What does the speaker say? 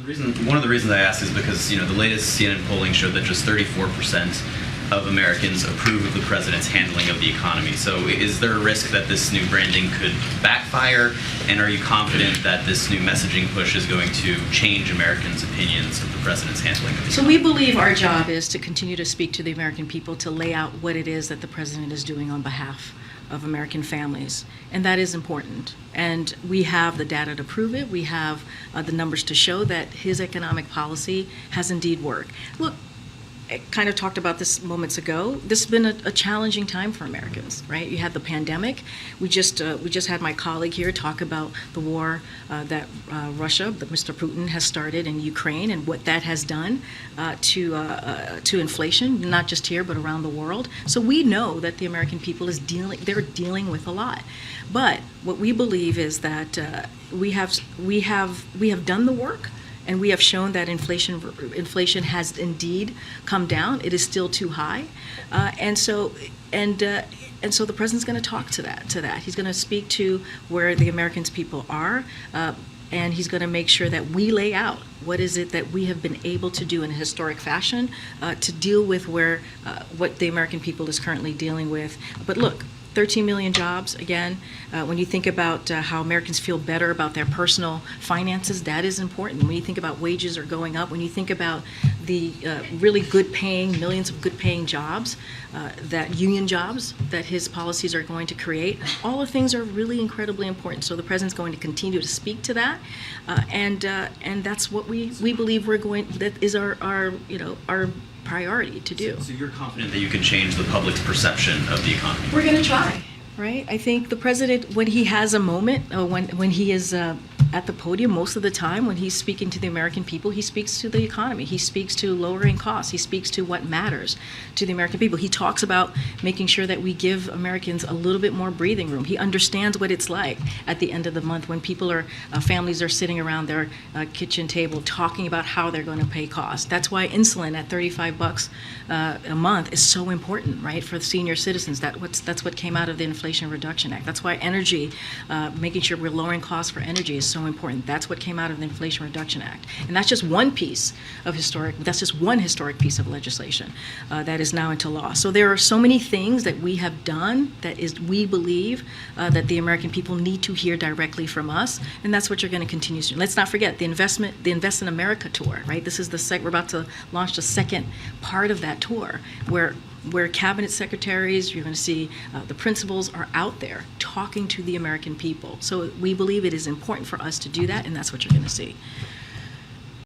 One of the reasons I ask is because, the latest CNN polling showed that just 34% of Americans approve of the president's handling of the economy. So is there a risk that this new branding could backfire? And are you confident that this new messaging push is going to change Americans' opinions of the president's handling of the economy? So we believe our job is to continue to speak to the American people, to lay out what it is that the president is doing on behalf of American families, and that is important. And we have the data to prove it. We have the numbers to show that his economic policy has indeed worked. Look, I kind of talked about this moments ago. This has been a challenging time for Americans, right? You had the pandemic. We just had my colleague here talk about the war that Mr. Putin has started in Ukraine and what that has done to inflation, not just here but around the world. So we know that the American people they're dealing with a lot. But what we believe is that we have done the work. And we have shown that inflation has indeed come down. It is still too high, and so the president's going to talk to that. He's going to speak to where the Americans people are, and he's going to make sure that we lay out what is it that we have been able to do in a historic fashion to deal with what the American people is currently dealing with. But look, 13 million jobs, again, when you think about how Americans feel better about their personal finances, that is important. When you think about wages are going up, when you think about the really good-paying, millions of good-paying jobs, that union jobs that his policies are going to create, all the things are really incredibly important. So the president's going to continue to speak to that, and that's what we believe that is our priority to do. So you're confident that you can change the public's perception of the economy? We're going to try, right? I think the president, when he has a moment, when he is at the podium, most of the time when he's speaking to the American people, he speaks to the economy. He speaks to lowering costs. He speaks to what matters to the American people. He talks about making sure that we give Americans a little bit more breathing room. He understands what it's like at the end of the month when families are sitting around their kitchen table talking about how they're going to pay costs. That's why insulin at $35 a month is so important, right, for the senior citizens. That's what came out of the Inflation Reduction Act. That's why energy, making sure we're lowering costs for energy is so important. That's what came out of the Inflation Reduction Act. And that's just one piece of one historic piece of legislation that is now into law. So there are so many things that we have done we believe that the American people need to hear directly from us, and that's what you're going to continue to do. Let's not forget the Invest in America tour, right? This is we're about to launch the second part of that tour where cabinet secretaries, you're going to see the principals are out there talking to the American people. So we believe it is important for us to do that, and that's what you're going to see.